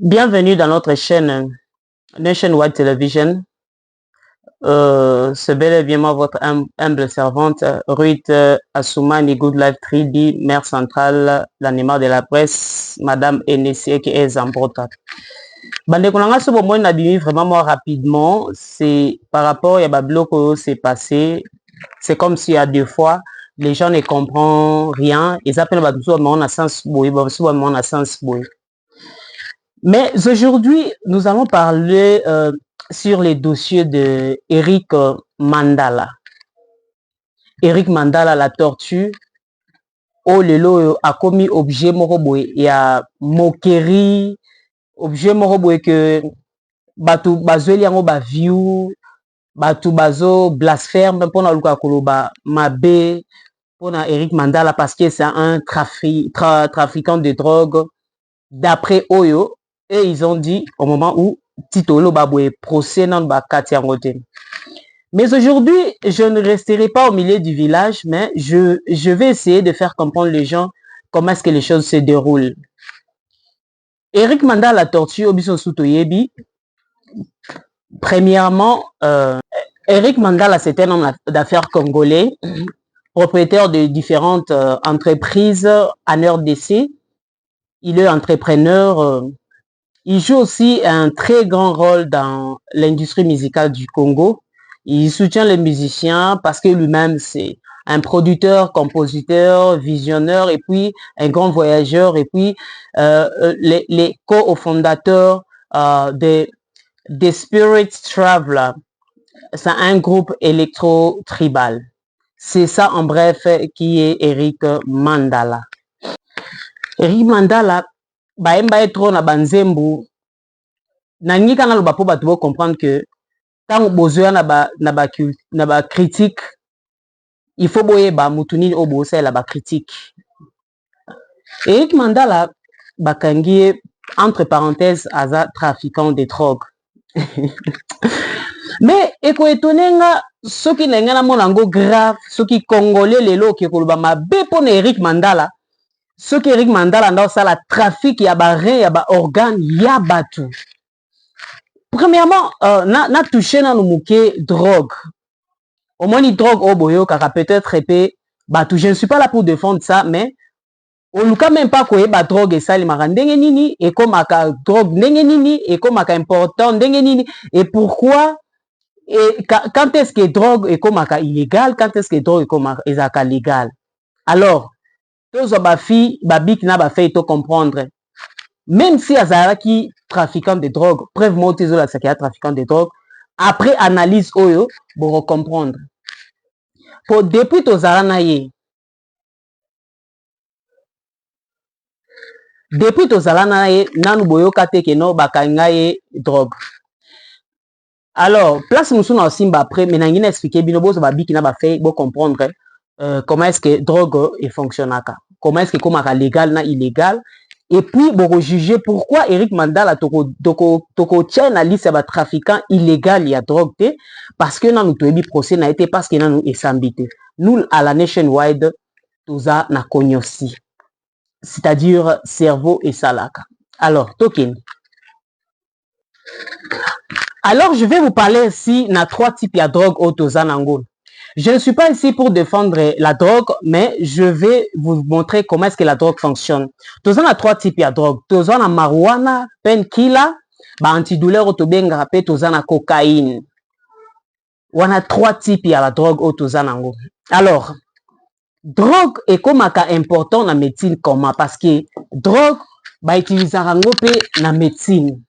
Bienvenue dans notre chaîne Nationwide Television. C'est bel et bien moi, votre humble servante, Ruth Assoumani, Good Life 3D, mère centrale, l'animal de la presse, Madame Enessie qui est Zambrota. Bande konanga so bomoi na bimi vraiment moi rapidement, c'est par rapport à Bablo que c'est passé. C'est comme s'il y a deux fois, les gens ne comprennent rien. Ils appellent Bablo mon sens boy, Bablo mon sens boy. Mais aujourd'hui, nous allons parler sur les dossiers de Eric Mandala. Eric Mandala, la tortue, oh lelo a commis objet moroboy, il y a moquerie, objet moroboy que batu bazeli yango ba view, batu bazo blasphème pona luka koloba mabe pona Eric Mandala parce que c'est un trafiquant de drogue d'après Oyo. Et ils ont dit au moment où Titolo Baboué procès dans Bakatiangote. Mais aujourd'hui, je ne resterai pas au milieu du village, mais je vais essayer de faire comprendre les gens comment est-ce que les choses se déroulent. Eric Mandala, la tortue, Obiso Soutoyebi. Premièrement, Eric Mandala, c'est un homme d'affaires congolais, propriétaire de différentes entreprises en RDC. Il est entrepreneur. Il joue aussi un très grand rôle dans l'industrie musicale du Congo. Il soutient les musiciens parce que lui-même, c'est un producteur, compositeur, visionneur et puis un grand voyageur et puis les co-fondateurs des Spirit Traveler. C'est un groupe électro-tribal. C'est ça en bref qui est Eric Mandala. Eric Mandala, baemba trop na banzembu nangi kana loba po bato bo comprendre que tant besoin na ba critique il faut boyeba mutuni obo sala ba critique. Eric Mandala bakangi entre parenthèses aza trafiquant de drogue. Mais eko etonenga soki nenga na monango grave soki congolais lelo ki koloba mabe pona Eric Mandala. Ce qu'Eric Mandala dans ça, la trafic, il y a ba rein, il y a ba organe, il y a batou. Premièrement, na touché na mouké drogue. Au moins, ni drogue au boyo, car peut-être épée, batou. Je ne suis pas là pour défendre ça, mais on ne peut même pas quoi ba drogue et ça, les marans nini, et comme aka drogue nini, et comme aka important nini, et pourquoi, et quand est-ce que drogue est comme aka illégal, quand est-ce que drogue est comme aka légal. Alors, tous les filles, babik na ba fait to comprendre. Même si azara qui trafiquant de drogue, preuve monter la sakia trafiquant de drogue, après analyse oyo, pour comprendre. Pour depuis to zara ye. Depuis to zara ye, nanu boyo kate ke no bakanga ye drogue. Alors, place nous na simba après, mais nangina expliquer bino bo babik na ba fait pour comprendre comment est-ce que drogue fonctionne. Comment est-ce que comme légal na illégal et puis pour juger pourquoi Eric Mandala toko tient la liste de trafiquants illégal il y a drogue parce que dans notre procès n'a été parce que nous est sambité nous à la Nationwide tout ça na cognosci c'est-à-dire cerveau et salaka. Alors token, alors je vais vous parler ici na trois types de drogue au toza nango. Je ne suis pas ici pour défendre la drogue, mais je vais vous montrer comment est-ce que la drogue fonctionne. Tous on a trois types de drogue. Tous on a marijuana, painkiller, antidouleur, autobenga, tous on a cocaïne. On a trois types de la drogue au tous on. Alors, drogue est comme important dans la médecine comment parce que drogue va utiliser la médecine.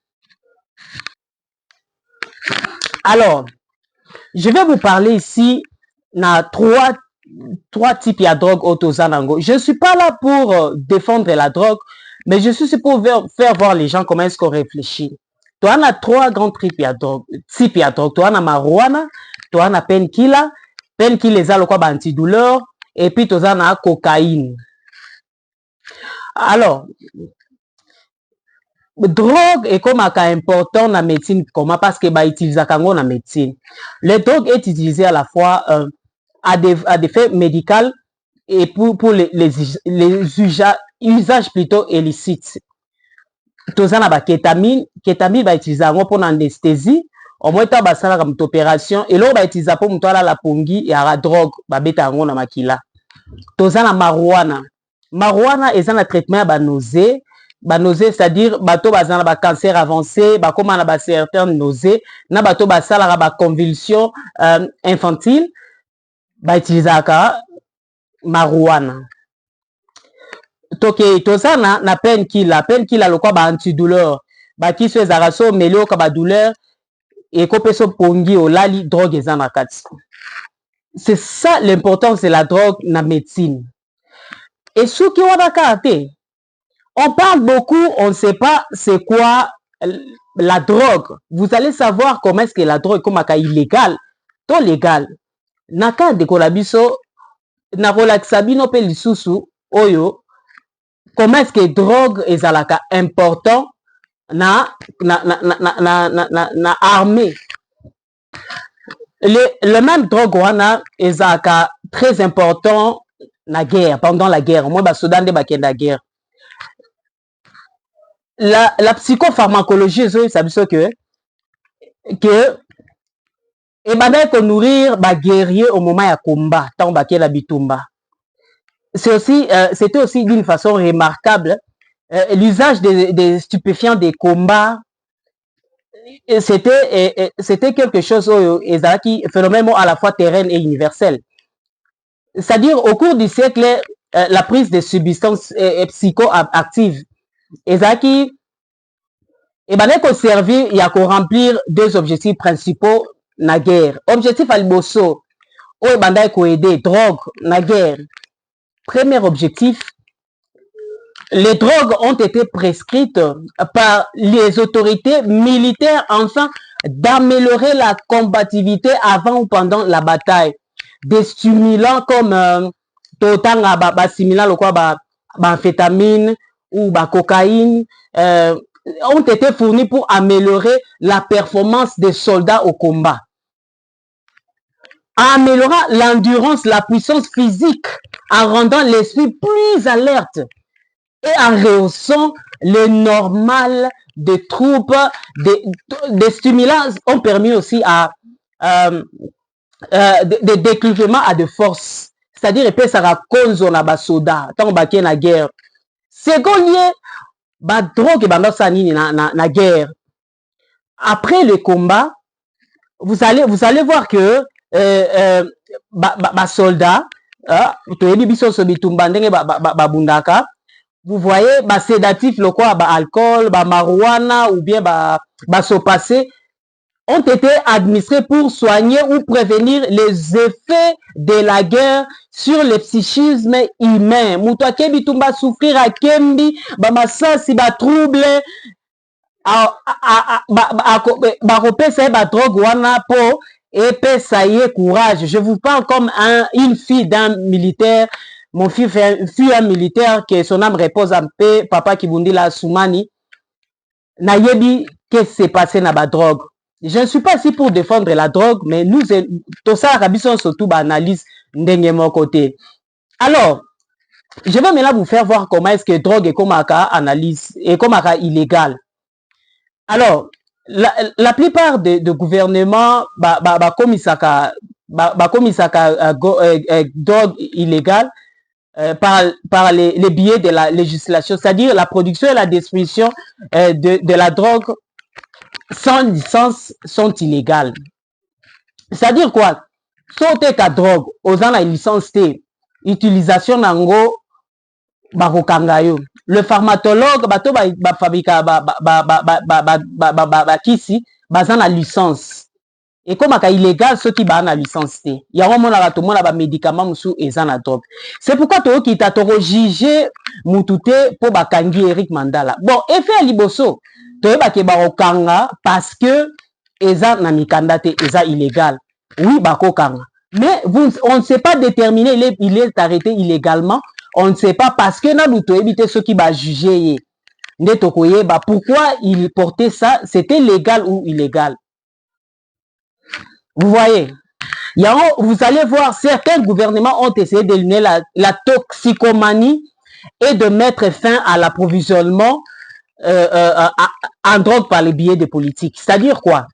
Alors, je vais vous parler ici na trois types de drogue autosanango. Je ne suis pas là pour défendre la drogue, mais je suis pour faire voir les gens comment est-ce qu'on réfléchit. Tu as trois grands types de drogue. Tu as marijuana, tu as painkiller, painkiller c'est quoi antidouleur, et puis tu as cocaïne. Alors, drogue est comme important dans la médecine comment parce que bah utiliser dans la médecine. Le drogue est utilisé à la fois à des faits médicaux et pour les usages plutôt illicites. tozana ba kétamine ba utiliser yango pour anesthésie au moins ta basala comme opération et là ba utiliser pour muto ala la pongi ya la drogue ba beta yango na makila tozana marijuana eza na traitement ya ba nausée c'est-à-dire bato bazana ba cancer avancé ba koma na ba certaines nausées na bato basala ba convulsion infantile ba utiliser ka marijuana toke tozana na painkiller lokwa ba antidouleur ba kiso ezaka so melio ka ba douleur et kopeso pongi olali drogue ezana kati. C'est ça l'importance de la drogue na médecine. Et ce qui on a kate, on parle beaucoup, on ne sait pas c'est quoi la drogue. Vous allez savoir comment est-ce que la drogue comme illégal, to légal. Naka de kolabiso na relaxa bino pe lisusu oyo comment est-ce que drogue ezalaka important na armée. Le même drogue wana ezalaka très important na guerre, pendant la guerre. Moi ba soda nde bakenda la guerre. La psychopharmacologie ça veut dire que et banda ko nourrir ba guerrier au moment ya combat, tant bakela bitumba. C'est aussi c'était aussi d'une façon remarquable l'usage des stupéfiants des combats. C'était quelque chose qui phénomène à la fois terrain et universel. C'est-à-dire au cours du siècle la prise de substances psychoactives ezaki et ben qu'on servir il y a qu'on remplir deux objectifs principaux na guerre. Objectif alboso o banda ko aider drogue na guerre. Premier objectif, les drogues ont été prescrites par les autorités militaires afin d'améliorer la combativité avant ou pendant la bataille. Des stimulants comme totanga stimulant le quoi amphétamine ou cocaïne ont été fournis pour améliorer la performance des soldats au combat. Améliorant l'endurance, la puissance physique en rendant l'esprit plus alerte et en rehaussant le normal des troupes. Des stimulants ont permis aussi à des déclivements à de force. C'est-à-dire que ça raconte na basoda tant baké na guerre. Second ba drogue bando sanini na guerre. Après le combat, vous allez voir que soldats vous voyez sédatifs le quoi alcool marijuana ou bien sopacé ont été administrés pour soigner ou prévenir les effets de la guerre sur le psychisme humain. Muto kebi tumba souffrir a kembi masasi trouble repérer ba drogue wana po et ça y est courage. Je vous parle comme une fille d'un militaire. Mon fils fut un militaire que son âme repose en paix. Papa Kibundi la Soumani. Nayebi qu'est-ce qui s'est passé na ba drogue. Je ne suis pas ici pour défendre la drogue, mais nous tout ça rabison surtout analyse ndenge mon côté. Alors, je vais maintenant vous faire voir comment est-ce que drogue est comme analyse et comme illégal. Alors, la plupart de gouvernements drogue illégale par les biais de la législation, c'est-à-dire la production et la distribution de la drogue sans licence sont illégales. C'est-à-dire quoi? Sauter la drogue aux gens la licence T, utilisation nango barokangayo. Le pharmacologue bato fabrica kisi bazan la licence. Et comme c'est illégal ceux qui ont la licence T. Il y a un médicament musu ezan la drogue. C'est pourquoi to ki ta toro jugé mutute pour bakangi Eric Mandala. Bon, effet liboso to ba ke barokanga parce que ezan na mikanda te ezan illégal. Oui, bakokanga. Mais on ne sait pas déterminer il est arrêté illégalement. On ne sait pas parce que nous avons évité ceux qui va juger. Pourquoi il portait ça? C'était légal ou illégal? Vous voyez? Vous allez voir, certains gouvernements ont essayé d'éliminer la toxicomanie et de mettre fin à l'approvisionnement en drogue par le biais des politiques. C'est-à-dire quoi?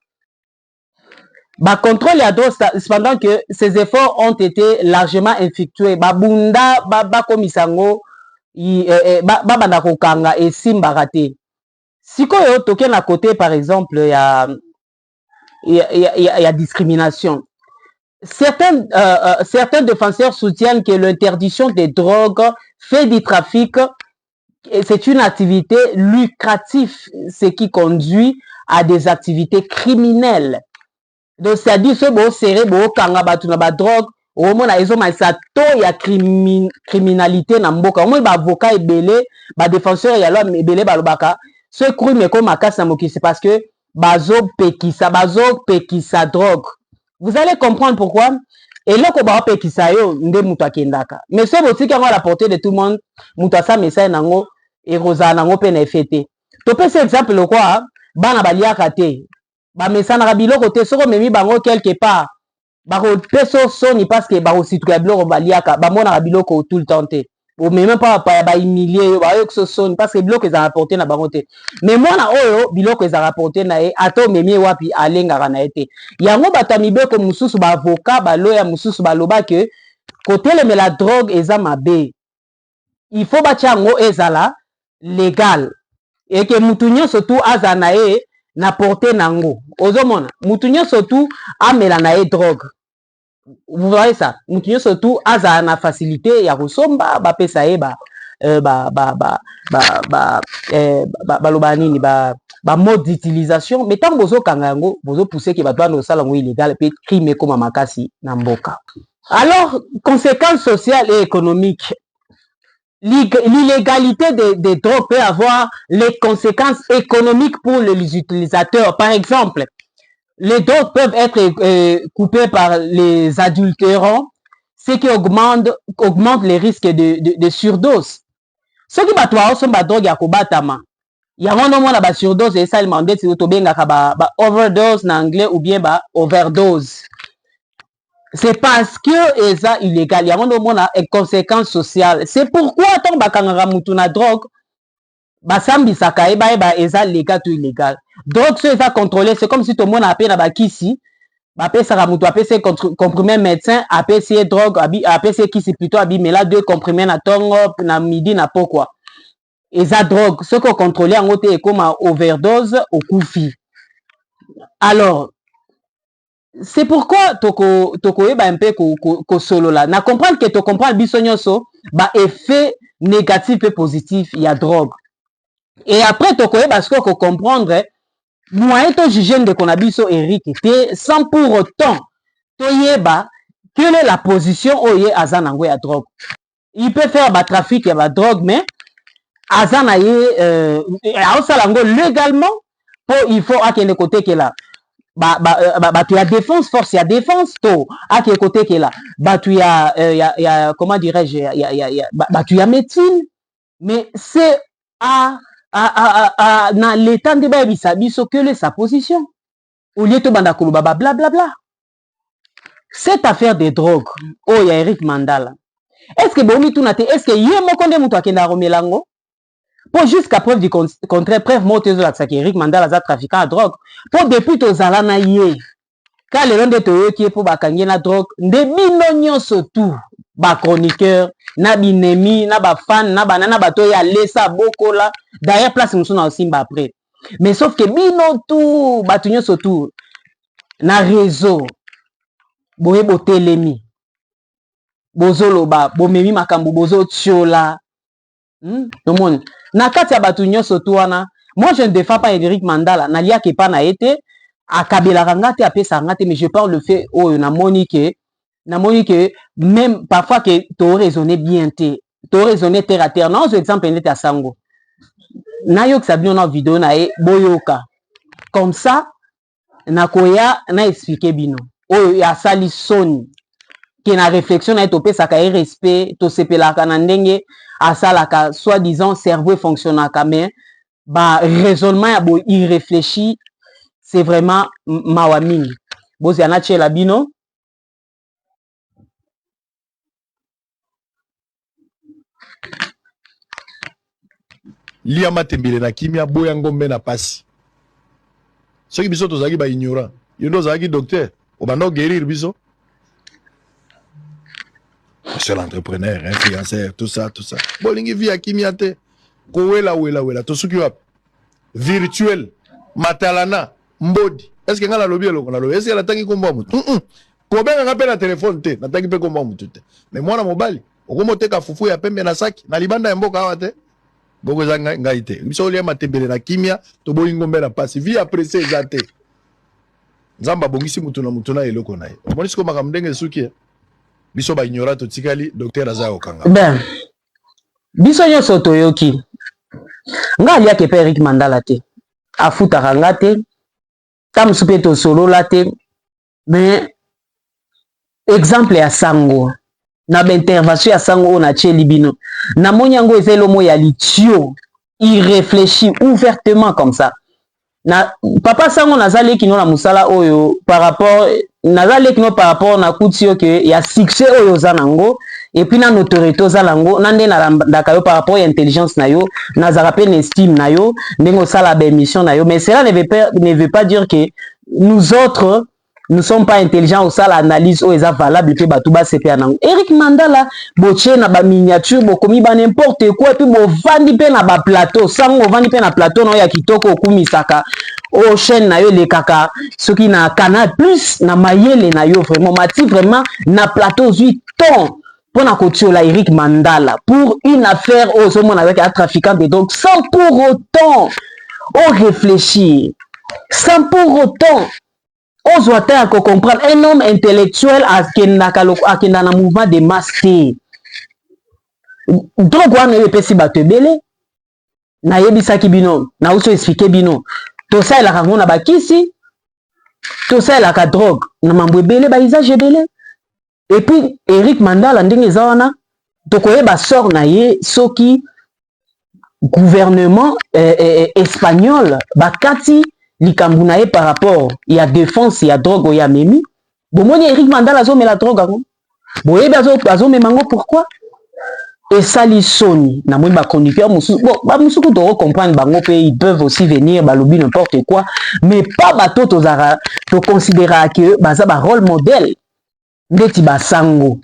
Contrôle la drogue, cependant que ces efforts ont été largement effectués. Bunda, komisango, banda kokanga et simbara te. Sikoyo token à côté, par exemple, il y a discrimination. Certains défenseurs soutiennent que l'interdiction des drogues fait du trafic, c'est une activité lucrative, ce qui conduit à des activités criminelles. Donc c'est-à-dire ce beau serré beau kanga batu na ba drogue au moins na ezo maisa to ya criminalité na mboka au moins ba avocat ebele ba défenseur ya loi ebele ba lobaka ce crime comme makasa moki c'est parce que bazo pekisa drogue. Vous allez comprendre pourquoi. Et là ko ba pekisa yo nde mutu akendaka. Mais ce botiki à la portée de tout le monde mutu sa message nango et rosa nango pe na fêté. To pe ce exemple le quoi bana baliaka te. Bamesana biloko te soko memi bango quelque part bako peso soni parce que bako situka biloko baliaka bamona biloko tout le temps te o même pas ba humilier ba yo so soni parce que biloko za rapporter na bango te mais mwana oyo biloko za rapporter na e ato memi wapi alenga na ete yango batami beko mususu ba avocat ba lawyer mususu ba loba que côté le la drogue eza mabe il faut ba chango ezala légal et que mutunyo surtout azana e na porté nango ozomona mutunyo surtout amela na e drogue. Vous voyez ça mutunyo surtout aza na facilité ya kosomba ba pesa e baloba nini ba mode d'utilisation mais tant bozo kanga yango bozo pousser que bato bano sala ngo illégal pe crime comme makasi na mboka. Alors conséquences sociales et économiques. L'illégalité des drogues peut avoir les conséquences économiques pour les utilisateurs. Par exemple, les drogues peuvent être coupées par les adultérants, ce qui augmente les risques de surdose. Ce qui va toi sont drogue ya kobatama. Ya ngono mona ba surdose et ça il m'a dit to benga ba overdose en anglais ou bien ba overdose. C'est parce que eza illégal. Il y a une conséquence sociale. C'est pourquoi tant bakangara mutu na drogue, basambi saka eba eza légal ou illégal. Drogue so eza contrôlé, c'est comme si tout le monde a appelé na bakisi, bapé saka mutu apé comprimé médecin, apé drogue, apé kisi plutôt abi mais là deux comprimés na tongo na midi na pokwa. Eza drogue, ce qu'on contrôlé en côté est comme overdose au koufi. Alors c'est pourquoi toko eba un peu ko solo là na comprendre que to comprendre biso nyonso ba effet négatif et positif il y a drogue et après toko eba ce ko comprendre moyen to juger de qu'on a biso Eric te sans pour autant to yeba quelle est la position oye azanango ya drogue. Il peut faire ba trafic ya ba drogue mais azana ye aosalango légalement pour il faut akende côté que là tu as défense force il y a défense to à quel côté qui est là tu y a comment dirais-je tu as médecine mais c'est dans l'état de babisa biso que sa position au lieu de banda kolo bla bla bla. Cette affaire de drogue oh il y a Eric Mandala est-ce que bomi tout nate est-ce que yemo konde muto akenda romelango pour jusqu'à preuve du contraire preuve motezo la Eric Mandala za trafiquant à drogue pour depuis to zala na ye quand les gens de toyo qui est pour bakangi na drogue de bino nyonso tout ba chroniqueur na binemi na ba fan na banana bato ya lesa bokola d'ailleurs place musuna aussi après mais sauf que bino tout bato nyonso tout na réseau boye botelemi bozoloba bomemi makambo bozo tiola monde na kati ya bato nyonso tout wana moi je ne défends pas Eric Mandala nalia ke pa na été akabelaka nga te apesa nga te mais je parle le fait oyo namoni que même parfois que to raisonner bien te to raisonner terre à terre non exemple ndete asango nayokisa bino na vidéo na ye boyoka comme ça nakoya na expliquer bino oyo ya sali soni ke na réflexion na ye topesaka ye respect tosepelaka na ndenge asalaka soi-disant cerveau fonctionnaka mais ba raisonnement ya bo irréfléchi c'est vraiment mawa mingi bozi anache la bino lia matembele na kimia boya ngombe na pasi soki biso tozaki ba ignorant yo ndo zaki docteur obando guérir biso c'est l'entrepreneur influenceur tout ça bolingi via kimia te ko wela to suki wap virtuel matalana mbodi est-ce que ngala lobi eloko na lo est-ce que la tangi komba mutu ko benga ngape na téléphone te na tangi pe komba mutu te mais mwana mobali okomoteka fufu ya pembe na saki na libanda ya mboka awa te boko za ngai te biso lia matembele na kimia to boyi ngombe na pasi vi apprécier za te nzamba bongisi mutu na eloko na ye omoni siko makambo ndenge suki biso ba ignorant to tikali docteur aza okanga ben biso nyonso toyoki nga aliaki pe Eric Mandala te afutaka nga te tamusu mpe tosolola te mais exemple ya sango na intervention ya sango oyo natieli bino namoni yango eza elomo ya litio irréfléchi ouvertement comme ça na papa sango nazaleki no na musala oyo par rapport nazaleki no par rapport na kuti oke ya succès oyo oza nango et puis na autorité oza nango na nde nalandaka yo par rapport ya intelligence na yo nazaka pe na estime na yo ndenge osala ba émission na yo mais cela ne veut pas dire que nous autres nous sommes pas intelligents au sala analyse o eza valable pe batu ba sepe nango Eric Mandala boche na ba miniature bokomi ba n'importe quoi puis bo vandi pe na ba plateau sango vandi pe na plateau na ya kitoko okumisaka o chaîne na yo le kaka soki na Canal Plus na mayele na yo vraiment mati vraiment na plateau 8 ton pour na kotiola Eric Mandala pour une affaire au somon avec un trafiquant de drogue sans pour autant réfléchir sans pour autant Ozoate à comprendre un homme intellectuel à na mouvement de masse. Donc, on ne peut pas te belé. Na yebisa ki bino, na uso expliquer bino. To ça la rango na bakisi, to ça la ka drogue, na mambwe belé ba usage belé. Et puis Eric Mandala ndenge zawana, to koyeba sort na ye soki gouvernement espagnol bakati likambu na ye par rapport ya défense ya drogue ya memi bomoni Eric Mandala zo mela drogue ngo boyebi azo memango pourquoi et sali soni na moni ba conducteur musu bon ba musu ko to comprendre bango pe ils peuvent aussi venir balobi n'importe quoi mais pas bato to zara to considérer que baza ba rôle modèle ndeti basango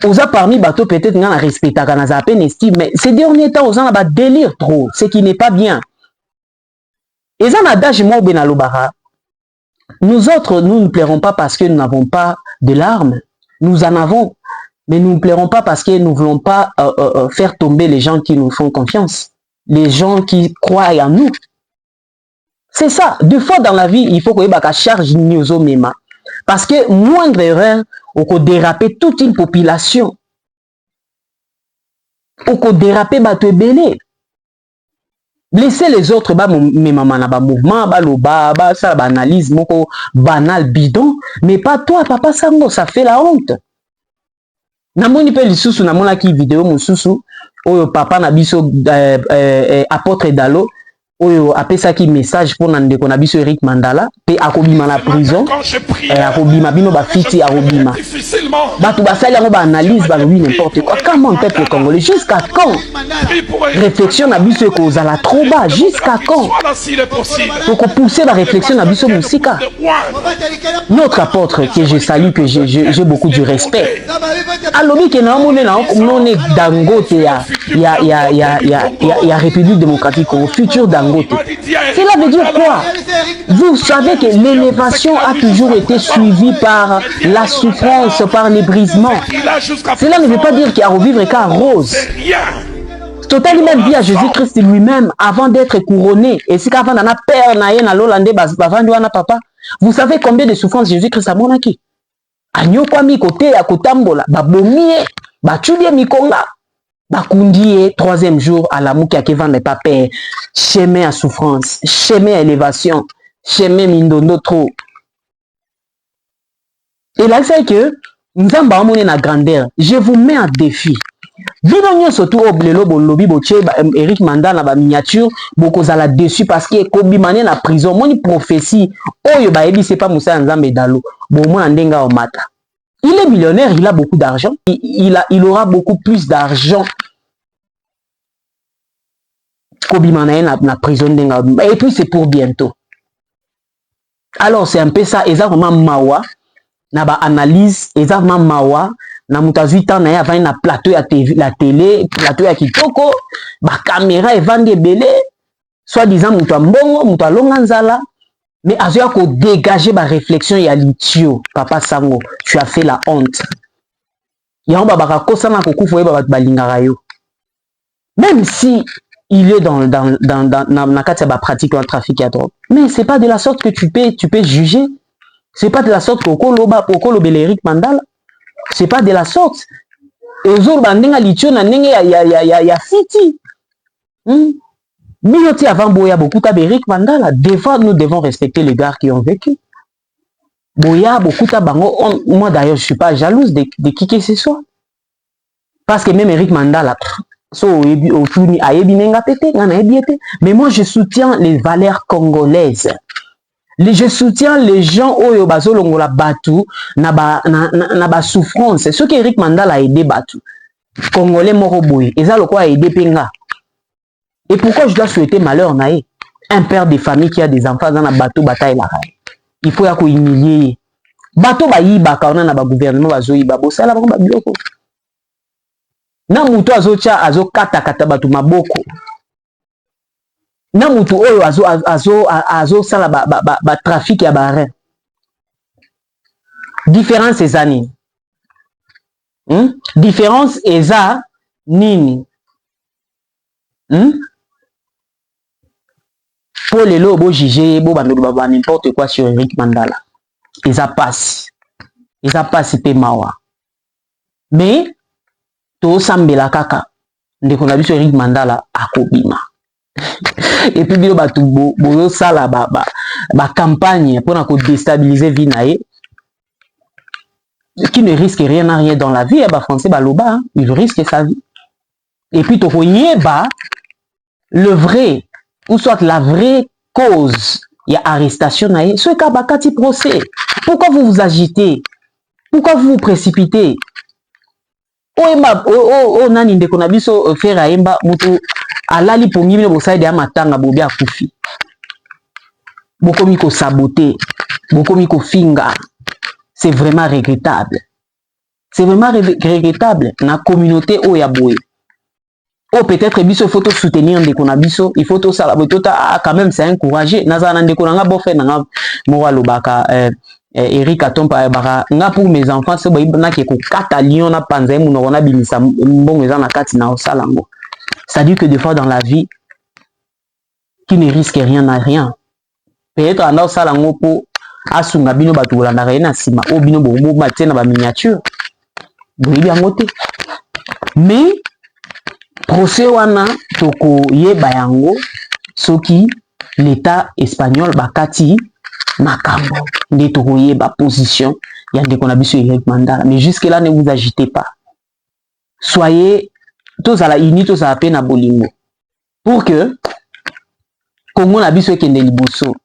oza parmi bato peut-être nga na respectaka na za peine estime mais ces derniers temps oza na ba délire trop ce qui n'est pas bien. Et ça, nous autres, nous ne plairons pas parce que nous n'avons pas de larmes. Nous en avons. Mais nous ne plairons pas parce que nous ne voulons pas faire tomber les gens qui nous font confiance. Les gens qui croient en nous. C'est ça. Deux fois dans la vie, il faut qu'on ait une charge mema. Parce que moindre erreur, on peut déraper toute une population. On peut déraper bateau belé. Laissez les autres mais maman na ba mouvement ba ça ba analyse moko banal bidon mais pas toi papa sango ça fait la honte. Namoni pe lisusu namona ki vidéo mususu oyo papa na biso apôtre Dalo oyo apesaki message pour ndeko na biso Eric Mandala pe akobima na prison akobima bino ba fiti akobima batu basali yango ba analyse ba oui n'importe quoi comment peuple congolais jusqu'à quand réflexion na biso ko zala trop bas jusqu'à quand faut pousser la réflexion na biso musika notre apôtre que je salue que j'ai beaucoup de respect alobi ke na mone na none Dangote ya République démocratique au futur Dangote. Cela veut dire quoi? Vous savez que l'élévation a toujours été suivie par la souffrance, par les brisements. Cela ne veut pas dire qu'il y a revivre qu'à rose. Totalement dit à Jésus-Christ lui-même avant d'être couronné. Et si qu'avant d'en père naïe na l'Hollandais bavandouana papa, vous savez combien de souffrances Jésus-Christ a monaki? Agno kwa mi côté à kotambola, babomie, bachudie mikonga. Bakundi, troisième jour à la mouki à Kevin n'est pas père. Chemin à souffrance, chemin à élévation, chemin mindondo trop. Et là, c'est que nous avons na grandeur. Je vous mets en défi. Vidonyo surtout au blelo bolobi boche Eric Mandala ba miniature boko za la dessus parce que kobi mané na prison moni prophétie oyo ba ebi c'est pas Moussa Nzambe Dalo bo mo ndenga o mata. Il est millionnaire, il a beaucoup d'argent, il aura beaucoup plus d'argent. kobima na ye na prison ndenga, et puis c'est pour bientôt. Alors c'est un peu ça, exactement mawa na ba analyse, exactement mawa na mutazui temps na ye avant na plateau ya TV, la télé, plateau ya kitoko, ba caméra evandi ebele, soit disant mutu mbongo, mutu alonga nzala, mais azoya ko dégager ba réflexion ya litio. Papa Sango, tu as fait la honte. Ya ba baka kosana ko kufa ye ba balingaka yo. Même si il est dans la pratique d'un trafic à drogue. Mais c'est pas de la sorte que tu peux juger. C'est pas de la sorte que Okolo Eric Mandala. C'est pas de la sorte. Et aux autres, ya fiti. Minoti avant Boya, beaucoup Eric Mandala. Des fois, nous devons respecter les gars qui ont vécu. Boya, beaucoup Bango. Moi d'ailleurs, je suis pas jalouse de qui que ce soit. Parce que même Eric Mandala, mais moi je soutiens les valeurs congolaises. Je soutiens les gens oyo bazolongola batu na ba souffrance. Ce que Eric Mandala a aidé batu congolais moko boye eza loko a aidé penga. Et pourquoi je dois souhaiter malheur na ye? Un père de famille qui a des enfants dans la bateau bataille la raille. Il faut ya ko humilier. Bateau ba yiba ka na ba gouvernement bazoyiba bosala ba biloko. Na mutu azo kata batu maboko. Na mutu oyo azo sala ba trafic ya ba rein. Différence eza nini? Différence eza nini? Pour les lots bo juger bo ba n'importe quoi sur Eric Mandala. Eza passe pe mawa. Mais to sambela kaka ndeko na biso Eric Mandala akobima. Et puis bilo batu boyo sala ba campagne pour na ko déstabiliser vie na ye, qui ne risque rien à rien dans la vie, ba français ba loba, il risque sa vie. Et puis to yeba le vrai ou soit la vraie cause il y a arrestation na ye, ce ka bakati procès. Pourquoi vous vous agitez? Pourquoi vous vous précipitez? Nani ndeko na biso fera yemba mutu alali pongi bino bosaide ya matanga bobi akufi. Bokomi ko saboter, bokomi ko finga. C'est vraiment regrettable. C'est vraiment regrettable na communauté oya boye. Oh peut-être biso faut soutenir ndeko na biso, il faut to sala botota quand même c'est encourager. Nazana ndeko na nga bofe na nga moralo baka Eric Atompa baka nga pour mes enfants c'est boy na ke ko kata lion na panza mu no na binisa mbongo eza na kati na osalango. Ça dit que des fois dans la vie qui ne risque rien n'a rien. Peut-être en osalango po asunga bino batu bolanda na sima o bino bo maté na ba miniature. Boyi biango te. Mais procès wana toko yeba yango soki l'état espagnol bakati makambo nde toko yeba position ya ndeko na biso Eric Mandala. Mais jusque là ne vous agitez pas. Soyez tous à la uni, tous à la peine à bolingo pour que Congo na biso ekende liboso.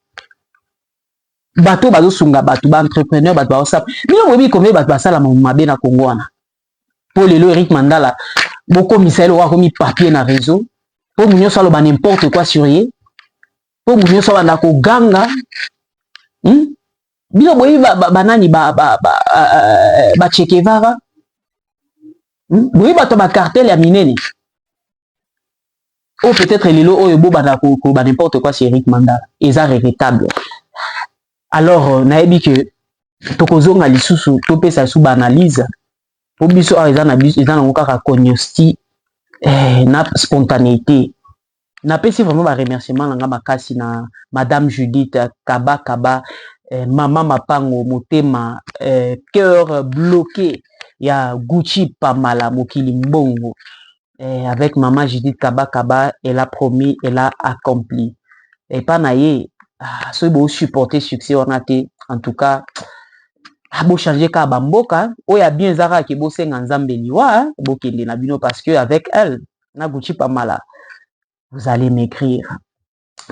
Bato bazo sunga bato ba entrepreneur bato ba osap. Bino bobi combien bato basala mabe na Congo wana. Pour le Eric Mandala beaucoup Misaël aura remis papier na réseau pour nous solo ba n'importe quoi sur ye. Pour nous solo na ko ganga. Bino boyi banani ba Che Guevara. Boyi bato ba cartel ya minene. Ou peut-être lelo oyo bo bana ko ba n'importe quoi sur Eric Mandala. Et ça regrettable. Alors naebi que tokozonga lisusu to pesa sous analyse. Pour biso a ezana ngokaka cognosti na spontanéité. Na pesi vraiment ba remerciement nga makasi na madame Judith Kaba maman Mapango Motema cœur bloqué ya Gucci Pamala Mokili Mbongo avec maman Judith Kaba elle a promis, elle a accompli. Et pas naie so bo supporter succès on a été en tout cas bo changer ka bamboka oya bien zara ke bo senga nzambe liwa bo kende na bino parce que avec elle na Gucci Pamala vous allez m'écrire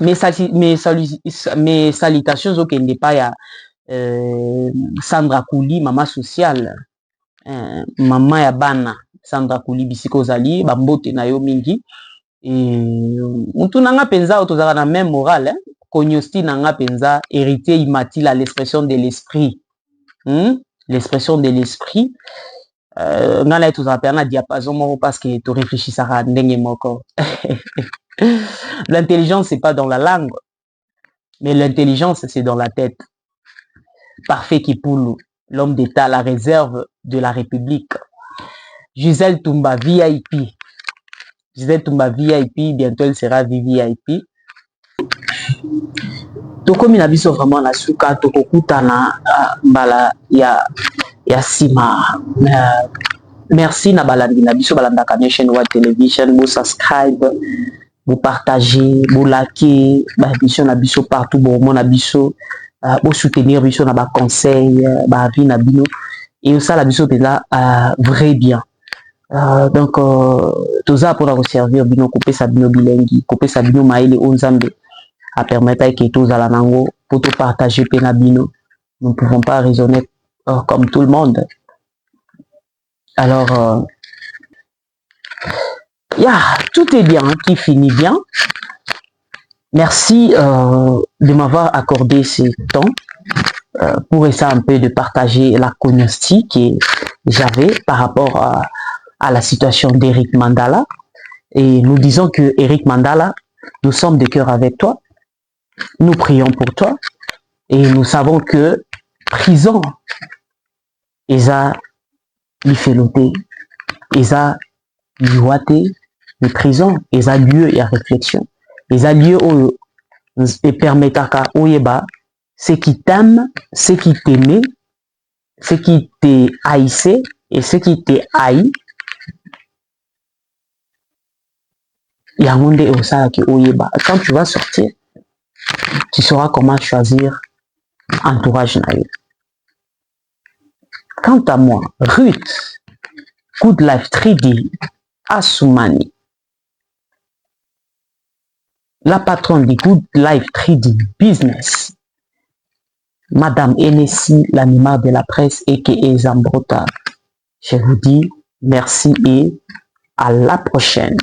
mes salutations au kende pa ya Sandra Kouli maman sociale maman ya bana Sandra Kouli bisiko zali bambote na yo mingi Et mutu nanga penza otozaka na même morale, hein? Konyosti nanga penza héritier immatile à l'expression de l'esprit. L'expression de l'esprit. Ngana tozaka pe na diapason moko parce que tu réfléchissaka ndenge moko. L'intelligence c'est pas dans la langue, mais l'intelligence c'est dans la tête. Parfait Kipoulou, l'homme d'État, la réserve de la République. Gisèle Toumba, VIP. Gisèle Toumba, VIP, bientôt elle sera VVIP. Tokomi na biso vraiment na suka tokokutana mbala ya sima. Merci na balandi na biso balandaka Nationwide Television, vous subscribe, vous partagez, vous likez, ba émission na biso partout, bon na biso, vous soutenir biso na ba conseil, ba avis na bino et ça la biso là vrai bien. Donc tout ça pour servir bino couper sa bino bilingi, couper sa bino maïle onzambe à permettre que tous à la nango pour tout partager penabino. Nous ne pouvons pas raisonner comme tout le monde. Alors tout est bien, qui finit bien. Merci de m'avoir accordé ce temps pour essayer un peu de partager la cognostique que j'avais par rapport à la situation d'Eric Mandala. Et nous disons que Eric Mandala, nous sommes de cœur avec toi. Nous prions pour toi. Et nous savons que prison, Eza l'iféloté, Eza l'ouaté, de prison, Eza lieu et à réflexion. Eza lieu où et permettra où yeba, ceux qui t'aiment, ceux qui t'aimaient, ceux qui te haïssaient et ceux qui te haïssent. Yangonde et Osala qui oyeba. Quand tu vas sortir, tu sauras comment choisir entourage naïf. Quant à moi, Ruth, Good Life 3D, Assoumani, la patronne du Good Life 3D Business, Madame Enessi, l'animal de la presse et qui est Zambrota. Je vous dis merci et à la prochaine.